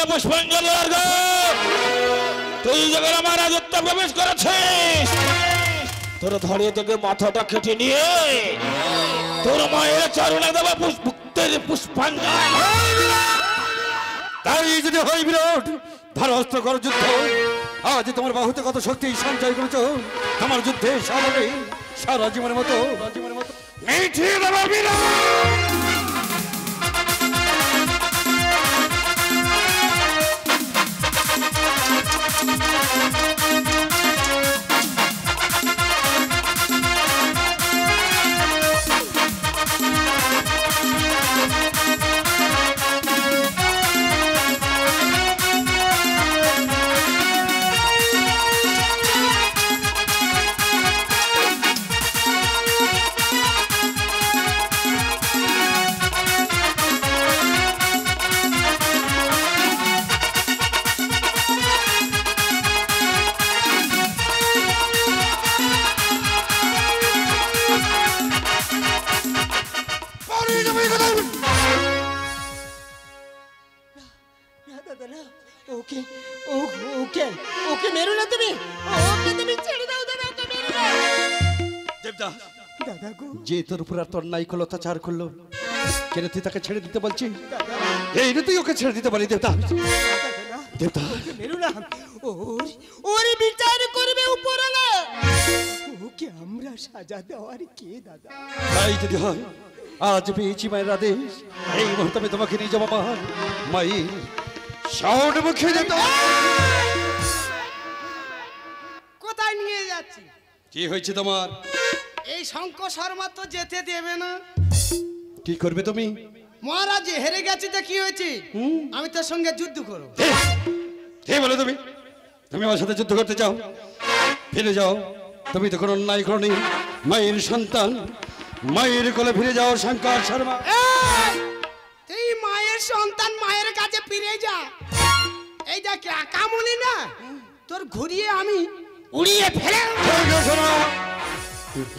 পুষ্পাঞ্জলি তুই যখন আমার রাজত্ব প্রবেশ করেছিস তোর ধরে থেকে মাথাটা কেটে নিয়ে তোর মায়ের চরণে দেব পুষ্পাঞ্জলি। তাই যদি হয় বিরাট ধারাস্ত্র কর যুদ্ধ, আজ তোমার বাহুতে কত শক্তি সঞ্চয় করেছ, আমার যুদ্ধে সামনে সারা জীবনের মতো মিঠিয়ে দেব বিরাট। যে তোর উপর আর তোর নাইকল অত্যাচার করলো, কেন তুই তাকে ছেড়ে দিতে বলছি? এই রে তুই ওকে ছেড়ে দিতে পারি দেবতা? দেবতা ওরে বিচার করবে উপরওয়ালা, ওকে আমরা সাজা দেওয়ার কে দাদা? তাই যদি হয় আজ পেয়েছি মায়ের আদেশ, এই মুহূর্তে আমি তোমাকে নিয়ে যাবো আমার মায়ের সাউন্ড মুখে যেত। কোথায় নিয়ে যাচ্ছি? কি হয়েছে তোমার? এই শঙ্কর শর্মা তো যেতে দেবে না। কি করবে তুমি? মহারাজ হেরে গেছে তো কি হয়েছে, আমি তোর সঙ্গে যুদ্ধ করব। কে বলে তুমি? তুমি আমার সাথে যুদ্ধ করতে চাও? ফিরে যাও, তুমি তো কোনো অন্যায় করনি, মায়ের সন্তান, মায়ের কোলে ফিরে যাও শঙ্কর শর্মা। তুই মায়ের সন্তান, মায়ের কাছে ফিরে যা। এই দেখ কামুনি না তোর ঘুরিয়ে আমি উড়িয়ে ফেলে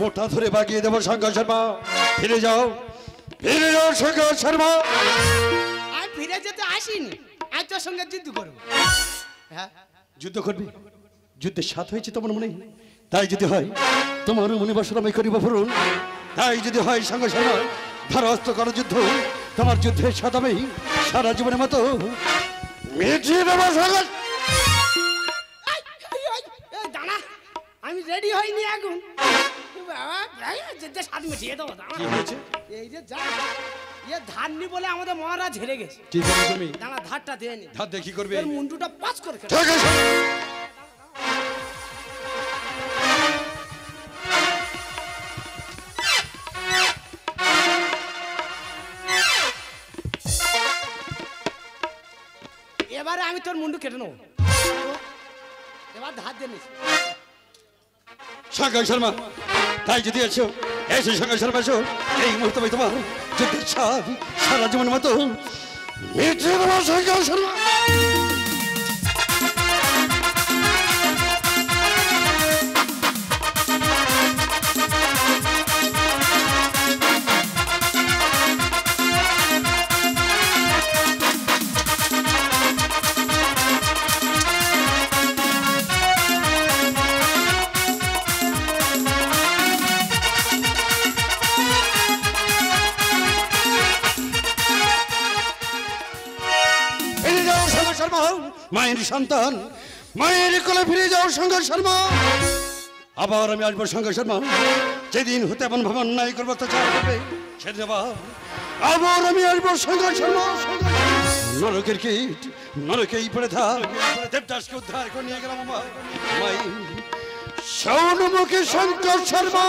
মোটা ধরে বাগিয়ে দেবো শঙ্কর শর্মা। ফিরে যাও, ফিরে যাও শঙ্কর শর্মা। আমি ফিরে যেতে আসিনি, আজ তোর সঙ্গে যুদ্ধ করবো। হ্যাঁ যুদ্ধ করবি? যুদ্ধের স্বাদ হয়েছে তোমার মনে? তাই যদি হয় তোমার মনে বাসনা আমি করিব পূরণ। তাই যদি হয় শঙ্কর শর্মা ধারাস্ত্র করো যুদ্ধ, তোমার যুদ্ধের স্বাদ আমি সারা জীবনের মতো মিটিয়ে দেবো শঙ্কর। দাঁড়া, আমি রেডি হইনি এখন। যুদ্ধের স্বাদ মিটিয়ে দেবো। এই যে যা ধার নি বলে আমাদের মহারাজ হেরে গেছে। কি করবে তুমি? দাঁড়া ধারটা দিয়ে নি। ধার দিয়ে কি করবে? মুন্ডুটা পাস করে এবারে আমি তোর মুন্ডু কেটে নেবো। এবার ধার দিয়ে নিস শঙ্কর শর্মা। তাই যদি এসো, এসো শঙ্কর শর্মা, এসো। এই মুহূর্তে আমি তোমার যুদ্ধের স্বাদ সারা জীবনের মতো মিটিয়ে দেবো শঙ্কর শর্মা। মায়ের সন্তান, মায়ের কোলে ফিরে যাও শঙ্কর শর্মা। আবার আমি আসবো শঙ্কর শর্মা, যেদিন হতে এমন ভাবে অন্যায় করবো অত্যাচার করবে, সেদিন আবার আমি আসবো শঙ্কর শর্মা। নরকের কীট নরকেই পড়ে থাক, দেবদাসকে উদ্ধার করে নিয়ে গেলাম আমার মায়ের সৌনমুখী শঙ্কর শর্মা।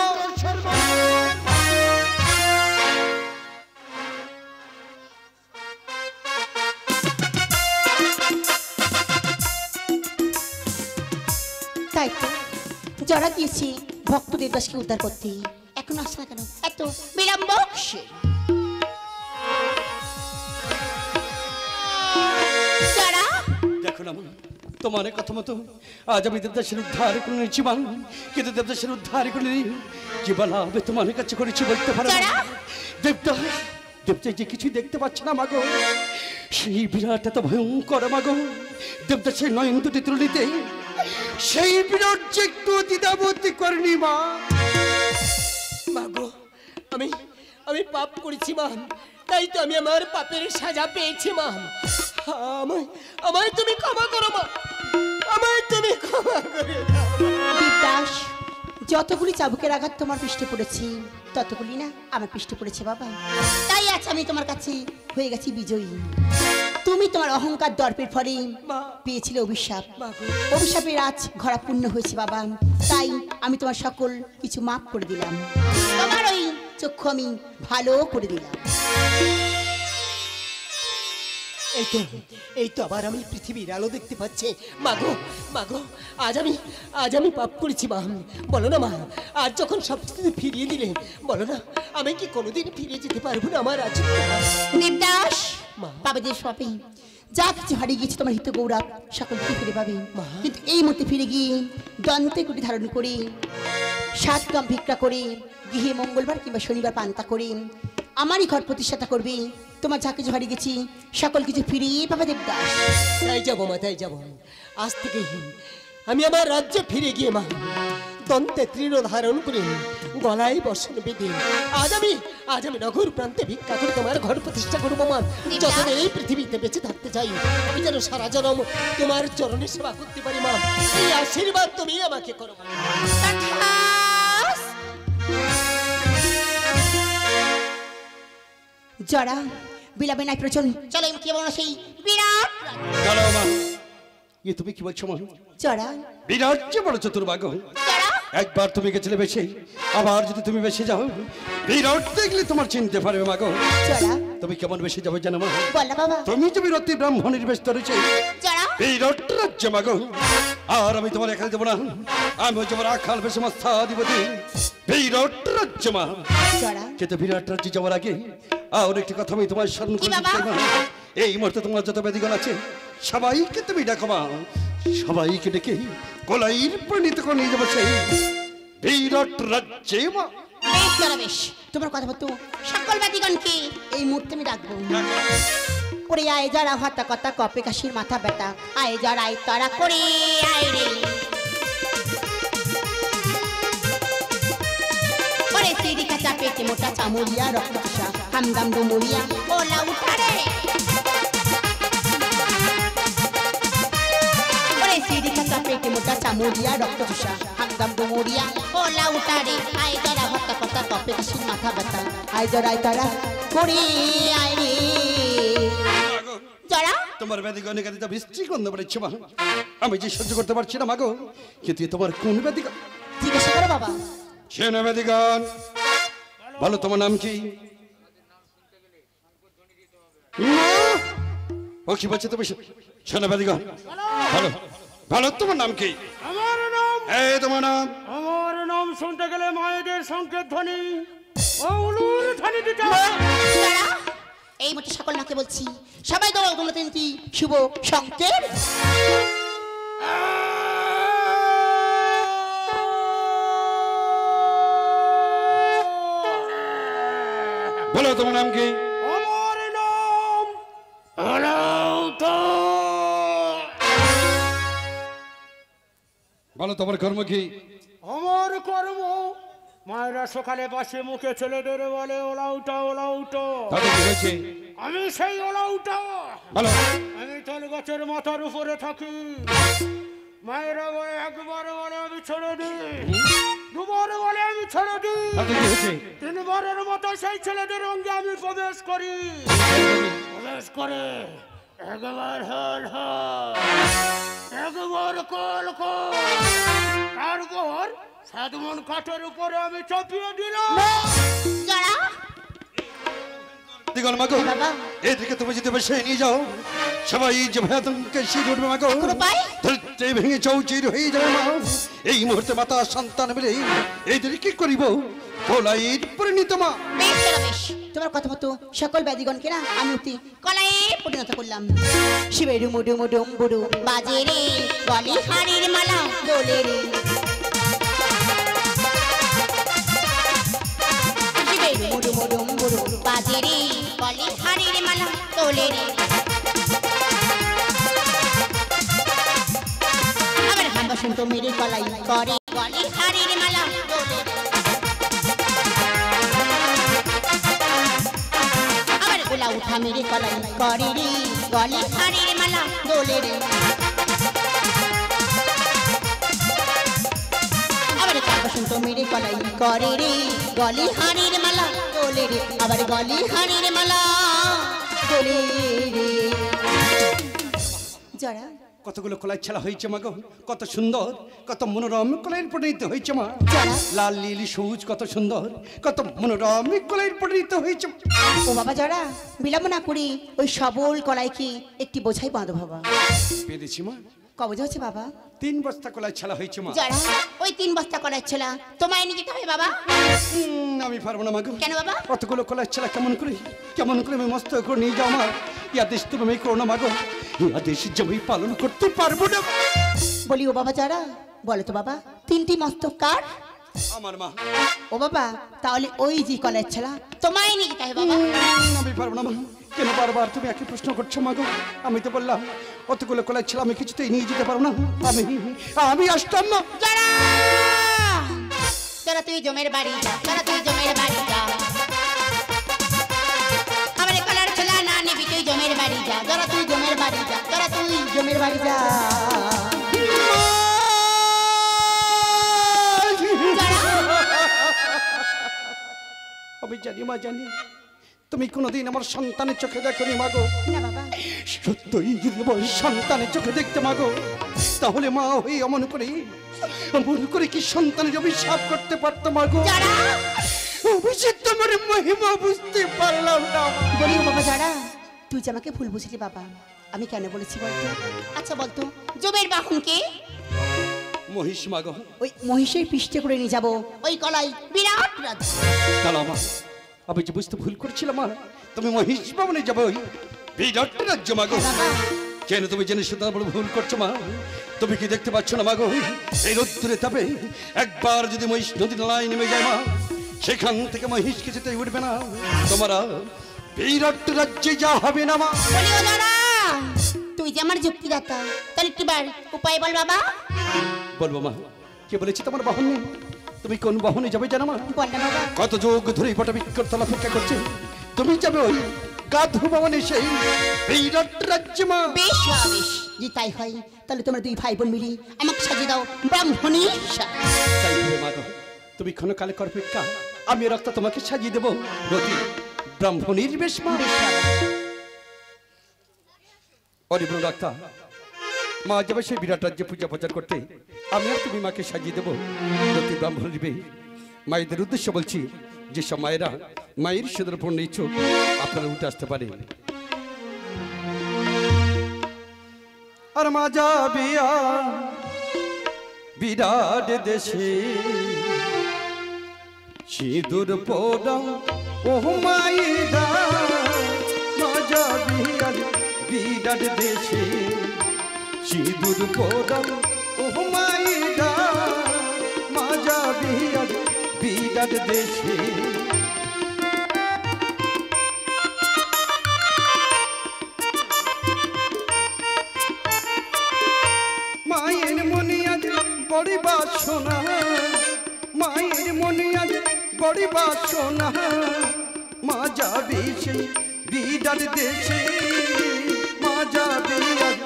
তাই তো যারা দিয়েছি ভক্ত দেবদাসকে উদ্ধার করতে, এখন আসে না কেন এত বিলম্ব? দেখো না তোমার কথা মতো আজ আমি দেবদাসের উদ্ধার করে নিয়েছি মা, কিন্তু দেবদাসের উদ্ধার করে জীবন লাভে তোমার কাছে করেছি বলতে পারো। দেবদাস দেবদাস যে কিছু দেখতে পাচ্ছে না মাগো, সেই বিরাট এত ভয়ঙ্কর মাগো। দেবদাস সেই নয়ন দুটি তুলিতে সেই বিরাট যে একটু দ্বিধাবোধ করেনি মা। মাগো, আমি আমি পাপ করেছি মা, তাই তো আমি আমার পাপের সাজা পেয়েছি মা। আমায় আমায় তুমি ক্ষমা করো মা, আমায় তুমি ক্ষমা করে দাও। দেবদাস, যতগুলি চাবুকের আঘাত তোমার পৃষ্ঠে পড়েছি ততগুলি না আমার পৃষ্ঠে পড়েছে বাবা। তাই আজ আমি তোমার কাছে হয়ে গেছি বিজয়ী। তুমি তোমার অহংকার দর্পের ফলে পেয়েছিলে অভিশাপ, অভিশাপের আজ ঘরা পূর্ণ হয়েছে বাবা। তাই আমি তোমার সকল কিছু মাফ করে দিলাম, তোমার ওই চক্ষু আমি ভালো করে দিলাম। এই তো আবার আমি পৃথিবীর আলো দেখতে পাচ্ছি। মাগো মাগো, আজ আমি পাপ করেছি মা। বলো না মা, আজ যখন সব কিছু ফিরিয়ে দিলে, বলো না আমি কি কোনোদিন ফিরে যেতে পারবো না আমার আজ? দেবদাস, মা। পাবে যে সবে যা কিছু হারিয়ে গেছে তোমার হিত গৌরব সকল কি ফিরে পাবে, কিন্তু এই মুহূর্তে ফিরে গিয়ে দন্তে কুটি ধারণ করে 7 গ্রাম ভিক্ষা করে গৃহে মঙ্গলবার কিংবা শনিবার পান্তা করে আমারই ঘর প্রতিষ্ঠাতা করবে। তোমার যা কিছু হারিয়ে গেছি সকল কিছু ফিরিয়ে পাবে দেবদাস। তাই যাবো মা, তাই যাবো। আজ থেকে আমি আমার রাজ্যে ফিরে গিয়ে মা দন্তে তৃণ ধারণ করে গলায় বসন বেঁধে আজ আমি নগর প্রান্তে ভিক্ষা করে তোমার ঘর প্রতিষ্ঠা করবো মা। যতদিন এই পৃথিবীতে বেঁচে থাকতে চাই আমি যেন সারা জনম তোমার চরণে সেবা করতে পারি মা। এই আশীর্বাদ তুমি আমাকে করো মা। জরা বিলাবে নাই প্রচন্ড, চলো কি বলো সেই বিরাট দাঁড়াও মা, তুমি কি বলছো মা? জরা বিরাট যে বলেছো তোর ভাগ্য। একবার তুমি গেছিলে বেশি, আবার যদি তুমি বেশি যাও বিরাট দেখলে তোমার চিনতে পারবে মাগো। জরা তুমি কেমন বেশি যাবে জানো মা? বলো বাবা। তুমি যে বিরতি ব্রাহ্মণের বেশ ধরেছে জরা বিরাট রাজ্য মাগো। আর আমি তোমার এখানে দেবো না, আমি তোমার আখাল বেশি মস্তাধিপতি বিরাট রাজ্য মা। জরা কিন্তু বিরাট রাজ্যে যাওয়ার আগে আর একটি কথা আমি তোমার স্মরণ করে দিতে চাই মা। এই মুহূর্তে তোমার যত বেদিগণ আছে সবাইকে তুমি ডাকো মা, সবাইকে ডেকে কলাইর পরিণত করে নিয়ে যাবো সেই বিরাট রাজ্যে মা। বেশ জরা বেশ, তোমার কথা মতো সকল বাদিগণকে এই মুহূর্তে আমি ডাকবো। ওরে আয় যারা হাতা কথা কপে কাশির মাথা ব্যথা, আয় যারা আয় তারা করে আয় রে। ওরে সিঁড়ি কাঁচা পেটে মোটা চামড়িয়া রক্তচোষা হামদাম ডুমুরিয়া ওলা উঠা রে। ওরে সিঁড়ি কাঁচা পেটে মোটা চামড়িয়া রক্তচোষা হামদাম ডুমুরিয়া ওলা উঠা রে। আয় যারা হাতা কথা কপে কাশির মাথা ব্যথা, আয় যারা আয় তারা করে আয় রে। জরা তোমার বেদিগণের কাছে বৃষ্টি গন্ধ পড়েছে মা, আমি যে সহ্য করতে পারছি না মাগো। কিন্তু তোমার কোন বেদিগণ? জিজ্ঞাসা করো বাবা। সে না বেদিগণ, বলো তোমার নাম কি? ও কি বলছে তুমি? শোনো বেদিগণ, ভালো ভালো তোমার নাম কি? আমার নাম এই তোমার নাম? আমার নাম শুনতে গেলে মায়েদের সংকেত ধ্বনি ও উলুর ধ্বনি দিতে হবে। জরা এই মতো সকল নাকে বলছি, সবাই দল দলতেন্তি শুভ সংকেত। বলো তোমার নাম কি? আমার নাম অনাউত। বলো তোমার কর্ম কি? আমার কর্ম মায়েরা সকালে বাসে মুখে ছেলেদের বলে ওলাউটা ওলাউটো। তাতে কি হয়েছে? আমি সেই ওলাউটা। বলো। আমি তাল গাছের মাথার উপরে থাকি। মায়েরা বলে একবার বলে আমি ছেড়ে দিই, দুবার বলে আমি ছেড়ে দিই, তাতে কি হয়েছে? 3 বারের মতো সেই ছেলেদের অঙ্গে আমি প্রবেশ করি। প্রবেশ করে একবার হল হল, একবার কল কল, তারপর 7 মণ কাঠের উপরে আমি চাপিয়ে দিলাম। জরা দিগণ মাগো, এদিকে তুমি যদি বসে নিয়ে যাও সবাই যে ভয়াতঙ্কে শির উঠবে মাগো, ধরতে ভেঙে চৌচির হয়ে যাবে মা। এই মুহূর্তে মাতা সন্তান মিলে এদের কি করিব কলাইয়ের পরিণত মা। বেশ জরা বেশ, তোমার কথা মতো সকল ব্যাধিগণকে না আমি অতি কলায়ে পরিণত করলাম। শিবের ডুমু ডুমু ডুম্বুরু বাজে রে, গলে হাড়ির মালা দোলে রে। শিবের ডুমু ডুমু ডুমু ডুমু বাজে রে গলে হাড়ির মালা তোলে রে আবার হাম বসন্ত মেরে কলাই করে গলে হাড়ির মালা তোলে রে আবার গোলা উঠা মেরে কলাই করে রে গলে হাড়ির মালা তোলে রে বসন্ত মেরে কলাই করে রে গলি হাড়ির মালা তোলে রে আবার গলি হাড়ির মালা তোলে রে জড়া কতগুলো কলাই খেলা হয়েছে মা গো, কত সুন্দর, কত মনোরম কলাইয়ের পরিণত হয়েছে মা। জড়া লাল নীল সবুজ কত সুন্দর, কত মনোরম কলাইয়ের পরিণত হয়েছে। ও বাবা জড়া বিলম্ব না করি ওই সবল কলাইকে একটি বোঝাই বাঁধো বাবা। পেরেছি মা। কবে হচ্ছে বাবা? 3 বস্তা কলাই ছালা হয়েছে মা। জড়া ওই 3 বস্তা কলাই ছেলা তোমায় নিয়ে যেতে হবে বাবা। আমি পারবো না মা গো। কেন বাবা? কতগুলো কলাই ছালা কেমন করে আমি মস্ত করে নিয়ে যাও মা। এই আদেশ তুমি করো না মা গো, এই আদেশ আমি পালন করতে পারবো না। বলি ও বাবা জড়া বলো তো বাবা 3টি মস্তক কার? আমার মা। ও বাবা তাহলে ওই যে কলাই ছেলা তোমায় নিয়ে যেতে হবে বাবা। আমি পারবো না মা। কেন বারবার তুমি একই প্রশ্ন করছো মা গো? আমি তো বললাম অতগুলো কলাই ছেলে আমি কিছুতেই নিয়ে যেতে পারবো না। আমি আসতাম না। তোরা তুই জমের বাড়ি যা, তোরা তুই জমের বাড়ি যা। আমার কলার ছেলা না নিবি তুই জমের বাড়ি যা, তোরা তুই জমের বাড়ি যা, তোরা তুই জমের বাড়ি যা। আমি জানি মা, জানি তুমি কোনোদিন আমার সন্তানের চোখে দেখোনি মাগো। না বাবা সত্যই যদি আমার সন্তানের চোখে দেখতে মাগো, তাহলে মা হয়ে অমন করে কি সন্তানের অভিশাপ করতে পারতো মাগো। অভিশাপ তোমার মহিমা বুঝতে পারলাম না। বলি ও বাবা যারা তুই যে আমাকে ভুল বুঝলি বাবা, আমি কেন বলেছি বলতো? আচ্ছা বলতো জমের বাহনকে? মহিষ মাগো। ওই মহিষের পৃষ্ঠে করে নিয়ে যাবো ওই কলাই বিরাট রাজ্য। দাঁড়াও মা, আমি যে বুঝতে ভুল করছিলাম মা। তুমি মহিষ ভবনে যাবে ওই বিরাট রাজ্য মাগো। কেন তুমি জেনে শুধু বড় ভুল করছো মা? তুমি কি দেখতে পাচ্ছ না মাগো, এই রোদ্দুরে তাপে একবার যদি মহিষ নদীর নালায় নেমে যায় মা, সেখান থেকে মহিষ কিছুতেই উঠবে না। তোমার বিরাট রাজ্যে যা হবে না মা। তুই যে আমার যুক্তিদাতা, তাহলে একটিবার উপায় বল বাবা। বলবো মা। কে বলেছি তোমার বাহন নেই? তুমি কোন বাহনে যাবে জানো মা? বল না বাবা। কত যোগ ধরে পটাবিক্ষর অপেক্ষা করছে। তুমি যাবে ওই গাধু ভবনে, সেই বিরাট রাজ্য মা। বেশ বেশ, যদি তাই হয় তাহলে তোমরা দুই ভাই বোন মিলি আমাকে সাজিয়ে দাও ব্রাহ্মণী। তাই হবে মা গো। তুমি ক্ষণকালে অপেক্ষা, আমি রক্ত তোমাকে সাজিয়ে দেবো রতি ব্রাহ্মণীর বেশ মা। অরিব্র ডাক্তার মা যাবে সেই বিরাট রাজ্যে পূজা প্রচার করতে, আমি আর তুমি মাকে সাজিয়ে দেবো রতি ব্রাহ্মণীর বেশ। মায়েদের উদ্দেশ্য বলছি, যেসব মায়েরা মায়ের সুদের পূর্ণ ইচ্ছুক আপনারা উঠে আসতে পারে। আর মা যাবে বিরাট দেশে সিঁদুর পোড়াও ও মায়েরা, মা যাবে বিরাট দেশে সিঁদুর পোড়াও ও মায়েরা, মা যাবে বিরাট দেশে। মায়ের মনে আজ বড়ি বাসনা, মায়ের মনে আজ বড়ি বাসনা, মা যাবে সেই বিরাট দেশে, মা যাবে আজ।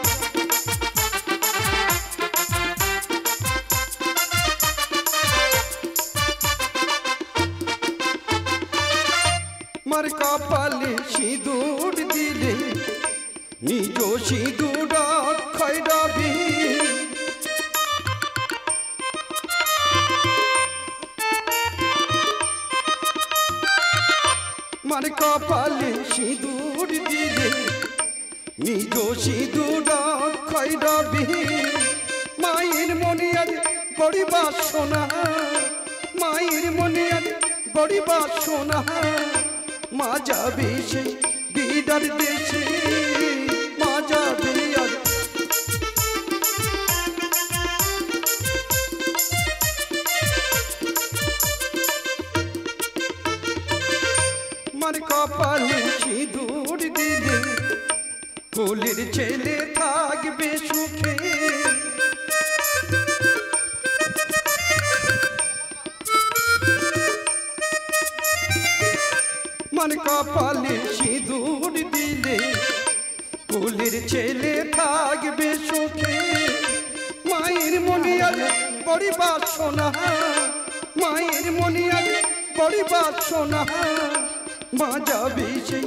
মার কপালে সিঁদুর দিলে নিজ সিঁদুর ক্ষয় রবি, মার কপালে সিঁদুর দিলে নিজ সিঁদুর ক্ষয় রবি, মায়ের মনে আজ বড়ি বাসনা, মায়ের মনে আজ বড়ি বাসনা, মা যাবে সেই বিরাট দেশে, মা যাবে আজ। কপালে সিঁদুর দিলে কুলের ছেলে থাকবে সুখে मन कपाले सिंदूर दिले कुलेर छेले थाकबे सुखे मायेर मनियार बड़ी बासना मायेर मनियार बड़ी बासना मा जाबे से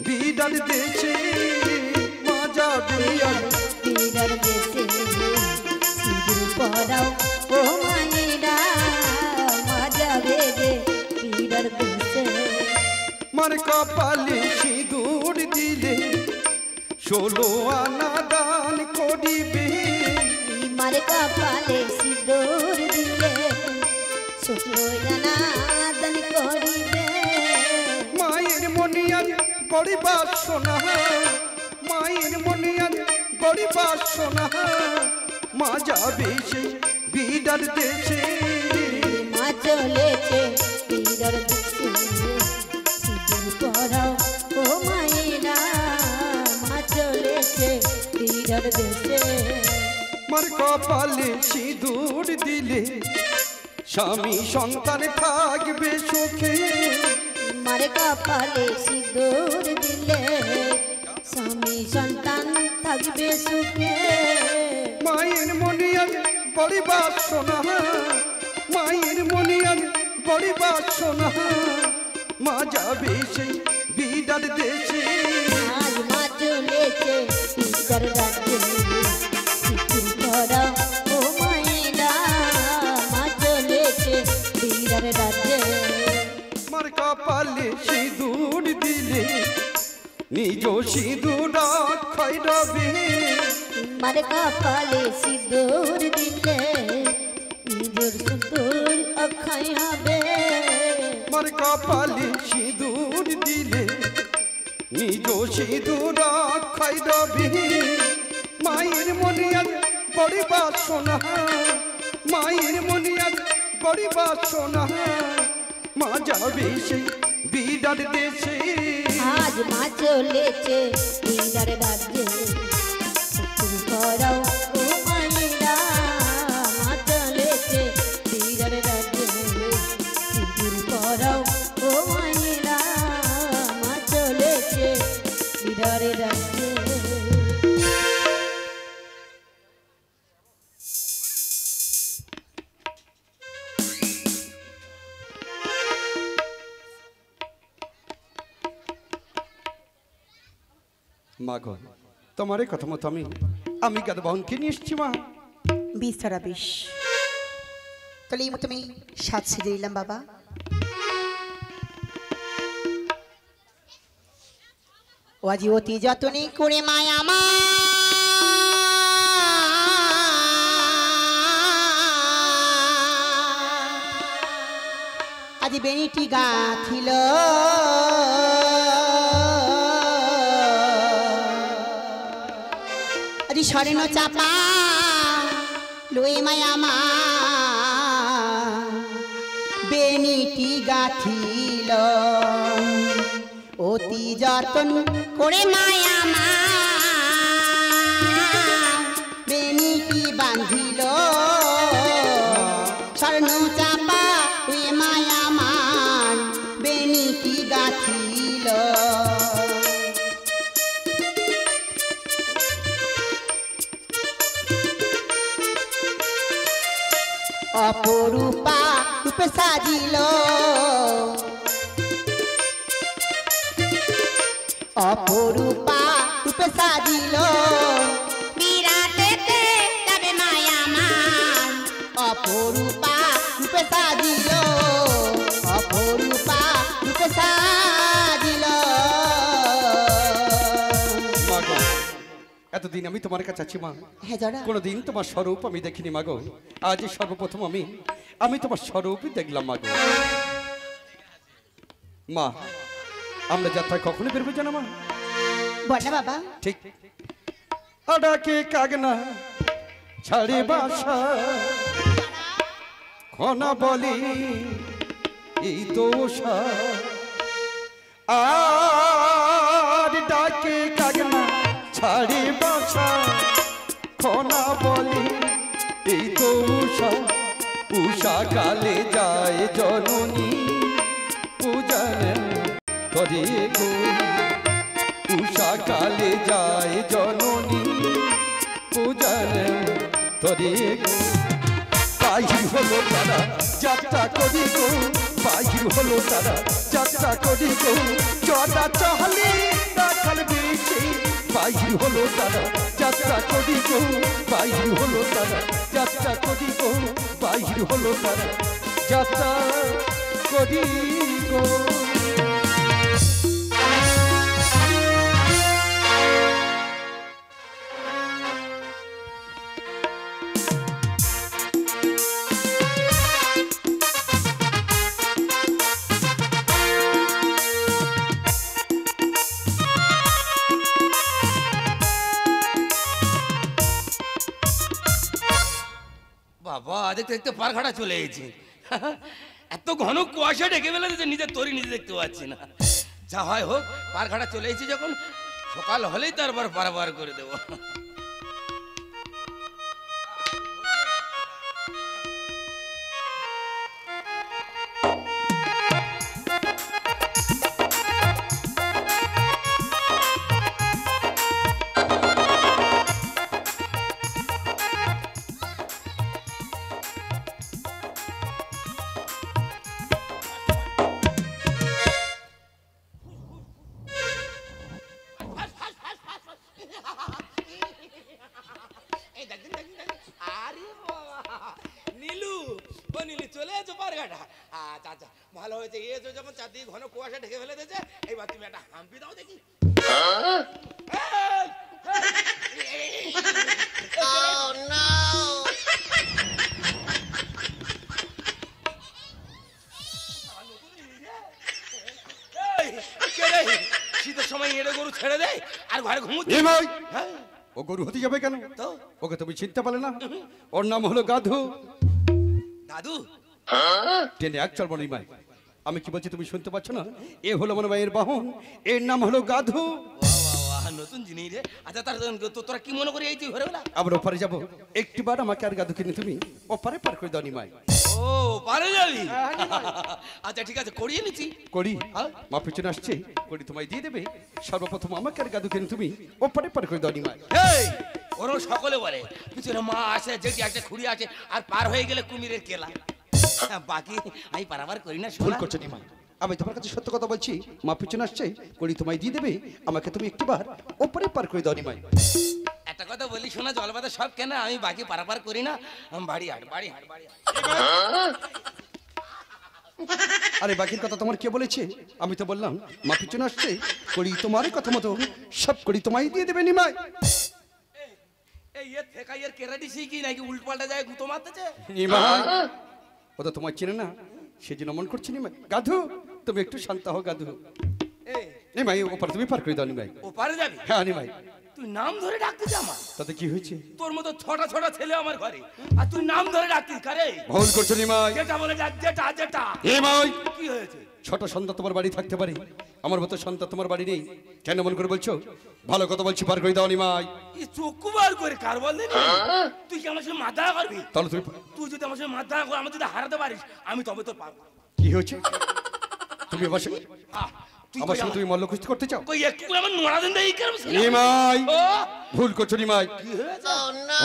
बिदार देशे मा जाबे बिदार देशे सिंदूर पराओ ओ मायेरा मा जाबे रे बिदार देशे मन कपाले सिंदूर दिले 16 आना दान करिबे मार कपाले सिंदूर दिले 16 आना दान करिबे मायेर मनियार बड़ी बासना मायेर मनियार बड़ी बासना मा जाबे से बिदार देशे मा चलेছে बिदार देशे পরাও ও মায়েরা মা চলেছে বিদার দেশে মার কপালে সিঁদুর দিলে স্বামী সন্তান থাকবে সুখে মার কপালে সিঁদুর দিলে স্বামী সন্তান থাকবে সুখে মায়ের মনিয়ার বড়ি বাসনা মায়ের মনিয়ার বড়ি বাসনা মা যাবে সেই বিদার দেশে আজ মা চলেছে বিদার রাজ্যে সিঁদুর পরাও ও মায়েরা মা চলেছে বিদার রাজ্যে মার কপালে সিঁদুর দিলে নিজ সিঁদুর ক্ষয় রবে মার কপালে সিঁদুর দিলে নিজের সিঁদুর অক্ষয় হবে মার কপালে সিঁদুর দিলে নিজ সিঁদুর ক্ষয় রবে মায়ের মনিয়ার বড়ি বাসনা মায়ের মনিয়ার বড়ি বাসনা মা যাবে সেই বিদার দেশে আজ মা চলেছে বিদার রাজ্যে সিঁদুর পরাও ও মায়েরা মা চলেছে বিদার রাজ্যে সিঁদুর পরাও ও মায়েরা মা চলেছে বিদার রাজ্যে মা গো তোমার কথা মতো আমি গাদ বহনকে নিয়ে এসছি মা 20 ছাড়া 20 তাহলে এই মতো আমি সাত সেজে দিলাম বাবা ও আজি অতি যতনে করে মায়া মা আজি বেনিটি গাথিল আজি স্বর্ণ চাপা লই মায়া মা বেনিটি গাথিল অতি যতন করে মায়া মা বেনিটি বাঁধিল স্বর্ণ চাপা লই মায়া মা বেনিটি গাথিল অপরূপা রূপে সাজিল অপরূপা রূপে সাজিল বিরাটেতে যাবে মায়া মান অপরূপা রূপে সাজিল অপরূপা রূপে সাজিল মা গো এতদিন আমি তোমার কাছে আছি মা হ্যাঁ জরা কোনোদিন তোমার স্বরূপ আমি দেখিনি মা গো আজ সর্বপ্রথম আমি তোমার স্বরূপই দেখলাম মা গো মা আমরা যাত্রায় কখনো বেরোবো জানো মা বল না বাবা ঠিক আডাকে কাগনা ছাড়ে বাসা খনা বলি এই দোষা আর ডাকে কাগনা ছাড়ি বাসা খনা বলি এই তো উষা উষা কালে যায় জননী পূজারে করে গো উষা কালে যায় জননী পূজারে করে গো বাহির হলো তারা যাত্রা করি গো বাহির হলো তারা যাত্রা করি গো চটা চহলে দেখাল বেশি বাহির হলো তারা যাত্রা করি গো বাহির হলো তারা যাত্রা করি গো বাহির হলো তারা যাত্রা করি গো বাবা দেখতে দেখতে পারঘাটা চলে এসেছে। এত ঘন কুয়াশা ঢেকে ফেলেছে নিজের তরি নিজে দেখতে পাচ্ছি না। যা হয় হোক, পারঘাটা চলে এসেছে যখন, সকাল হলেই তারপর পারাপার করে দেবো। ভালো হয়েছে এসো যখন, চারদিকে ঘন কুয়াশা ঢেকে ফেলে দিয়েছে। এইবার তুমি একটা হাম্পি দাও দেখি। শীতের সময় এড়ে গরু ছেড়ে দেয় আর ঘরে ঘুমুচ্ছে। ও গরু হতে যাবে কেন? তো ওকে তুমি চিনতে পারলে না? ওর নাম হলো গাধু। দাদু টেনে এক চল বলি মাই, আমি কি বলছি তুমি শুনতে পাচ্ছ না? এ হলো মনে মায়ের বাহন, এর নাম হলো গাধু। নতুন জিনিস রে। আচ্ছা তার তোরা কি মনে করি এই তুই ঘরে বেলা? আবার ওপারে যাবো, একটিবার আমাকে আর গাধু কিনে তুমি ওপারে পার করে দাও নিমাই। ও পারে যাবি? আচ্ছা ঠিক আছে, করিয়ে নিচ্ছি। করি মা পিছনে আসছে, করি তোমায় দিয়ে দেবে। সর্বপ্রথম আমাকে আর গাধু কিনে তুমি ওপারে পার করে দাও নিমাই। এই ওরও সকলে বলে পিছনে মা আসে, যেটি আছে খুঁড়ি আছে, আর পার হয়ে গেলে কুমিরের কেলা। বাকি আমি পারাবার করি না। ভুল করছো নিমাই, আমি তোমার কাছে সত্য কথা বলছি। মা পিছনে আসছে, করি তোমায় দিয়ে দেবে। আমাকে তুমি একটিবার ওপারে পার করে দাও নিমাই। একটা কথা বলি শোনা, জলবাদা সব কেন, আমি বাকি পারাপার করি না। আমি বাড়ি হাট বাড়ি হাট বাড়ি হাট। আরে বাকির কথা তোমার কে বলেছে? আমি তো বললাম মা পিছনে আসছে, করি তোমার কথা মতো সব করি তোমায় দিয়ে দেবে নিমাই। এই এর থেকে এর কেরাডি শিখি নাকি উল্ট পাল্টা যায় গুতো মারতেছে? নিমাই ও তো তোমায় চেনে না, সেজন্য মন করছে নিমাই। গাধু তুমি একটু শান্ত হও গাধু। নিমাই ওপারে তুমি পার করে দাও নিমাই। ও পারে যাবি? হ্যাঁ নিমাই। তুই নাম ধরে ডাকতিস আমার? তাতে কি হয়েছে? তোর মতো ছোট ছোট ছেলে আমার ঘরে, আর তুই নাম ধরে ডাকতিস কারে? ভুল করছো নিমাই। যেটা বলে ডাক, যেটা যেটা। নিমাই কি হয়েছে? ছোট সন্তান তোমার বাড়ি থাকতে পারে, আমার মতো সন্তান তোমার বাড়ি নেই। কেন মন করে বলছো? ভালো কথা বলছি, পার করে দাও নিমাই। এই চক্ষু বার করে কার বললি? তুই কি আমার সঙ্গে মাথা করবি? তাহলে তুমি তুই যদি আমার সঙ্গে মাথা করে আমার যদি হারাতে পারিস, আমি তবে তোর পারবো। কি হয়েছে? তুমি আমার সঙ্গে তুই আমার সঙ্গে তুমি মল্ল কুস্তি করতে চাও? কই একটু করে আমার নোড়া দেন দেই কেন? নিমাই ও ভুল করছো নিমাই,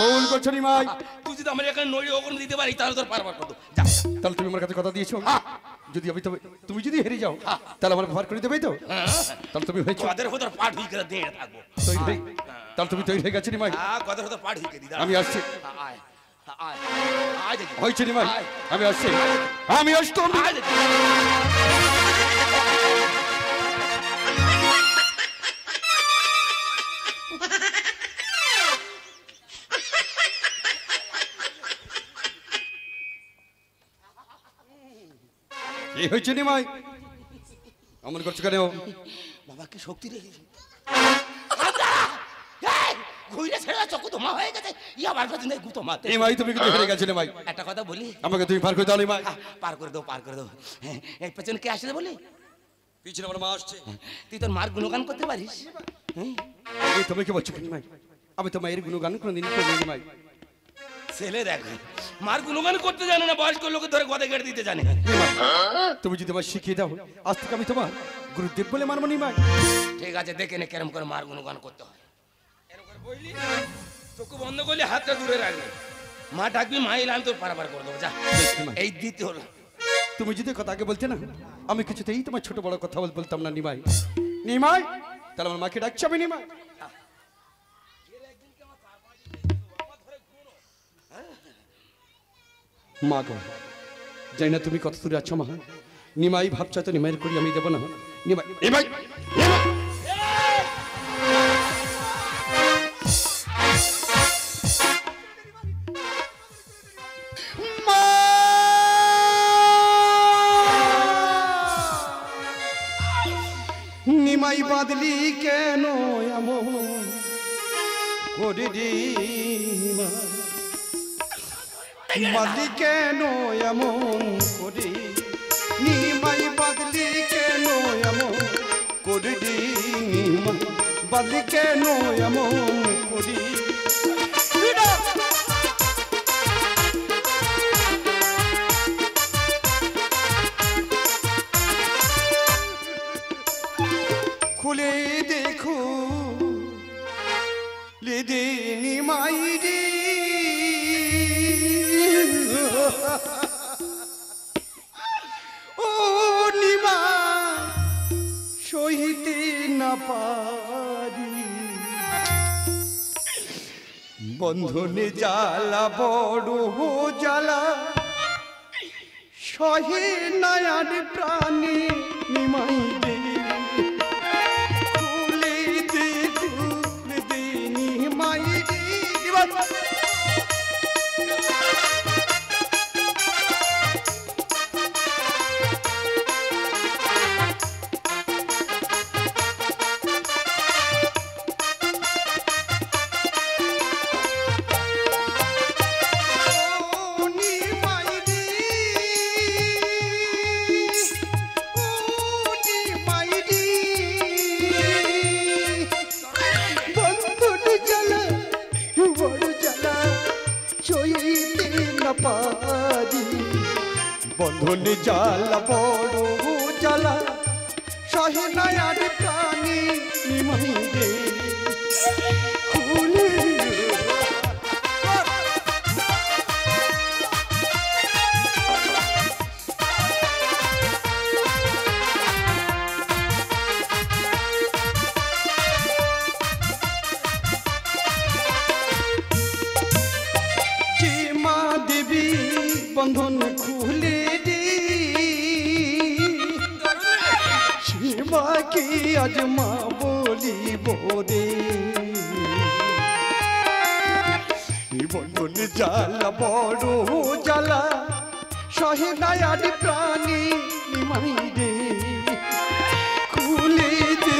ভুল করছো নিমাই। তুই যদি আমার এখানে নড়ি ওখানে দিতে পারিস তাহলে তোর পারবার কত। যা তাহলে তুমি আমার কাছে কথা দিয়েছো, যদি আমি তুমি যদি হেরে যাও তাহলে আমার ভার করে দেবে তো? তাহলে তুমি হয়েছো কদের হতো পাট হুই করে দিয়ে থাকবো। তৈরি হয়ে, তাহলে তুমি তৈরি হয়ে গেছো নিমাই। কদের হতো পাট হুই করে দি। আমি আসছি। আয় আয় আয় দেখি। হয়েছে নিমাই, আমি আসছি, আমি আসতো। আয় দেখি। কি হয়েছে নিমাই, এমন করছো কেন? বাবা কি শক্তি রেখেছি। ঘুরে ছেড়ে চক্ষু তোমা হয়ে গেছে। ইয়া বার করতে নেই গুতো মারতে। নিমাই তুমি কিন্তু হেরে গেছো নিমাই। একটা কথা বলি, আমাকে তুমি পার করে দাও নিমাই। পার করে দাও, পার করে দাও। এই পেছনে কে আসলে বলি? পিছনে আমার মা আসছে। তুই তোর মার গুণগান করতে পারিস? এই তুমি কি বলছো নিমাই? আমি তো মায়ের গুণগান কোনোদিন করিনি নিমাই। ছেলে দেখো মার গুণগান করতে জানে না, বয়স্ক লোকে ধরে গদে কেটে দিতে জানে। তুমি যদি আমার শিখিয়ে দাও, আজ থেকে আমি তোমার গুরুদেব বলে মানব নিমাই। ঠিক আছে, দেখে নে কেরম করে মার গুণগান করতে হয়। এরকম করে বইলি চোখ বন্ধ করলে হাতটা দূরে রাখবি, মা ডাকবি, মা এলাম তোর পারাবার করে দেবো। যা এই দিতে হলো। তুমি যদি কথা আগে বলতে না, আমি কিছুতেই তোমার ছোট বড় কথা বলতাম না নিমাই। নিমাই, তাহলে আমার মাকে ডাকছি আমি নিমাই। মা গো, জানি না তুমি কত দূরে আছো মা। নিমাই ভাবছো তো নিমাইয়ের করি আমি দেবো না। নিমাই, নিমাই, নিমাই বাদলি কেন এমন করে রে বাদলি কেন এমন করে, নিমাই বাদলি কেন এমন করে রে নিমাই বাদলি কেন এমন করে। খুলে দেখো লেদে নিমাই রে, ও নিমা সহিতে না পারি, বন্ধনে জ্বালা বড় জ্বালা সহে নয়ার প্রাণী নিমাই রে। বন্ধন জ্বালা বড় জ্বালা সহে নয়ার প্রাণী নিমাই রে। খুলে মা দেবী বন্ধন খুলে দে, শিবাকে আজ মা বলিব রে। বন্ধন জ্বালা বড় জ্বালা সহে নয়ার প্রাণী নিমাই রে। খুলে দে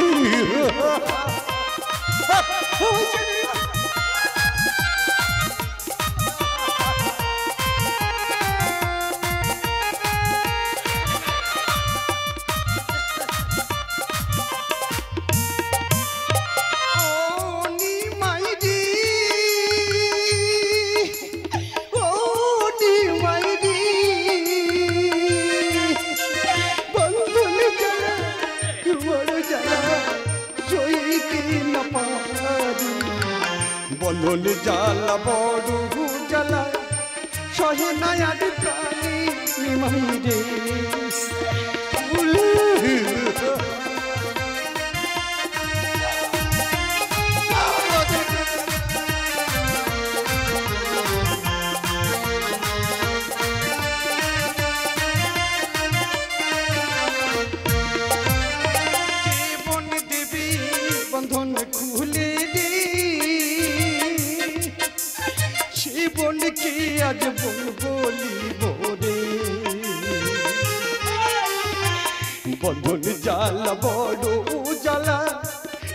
বন্ধন জ্বালা বড় জ্বালা সহে নয়ার প্রাণী নিমাই রে। জীবন দেবী বন্ধন খুলে দে, জীবনকে আজ বলিব রে। বন্ধন জ্বালা বড় জ্বালা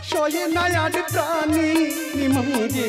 সহে নয়ার প্রাণী নিমাই রে।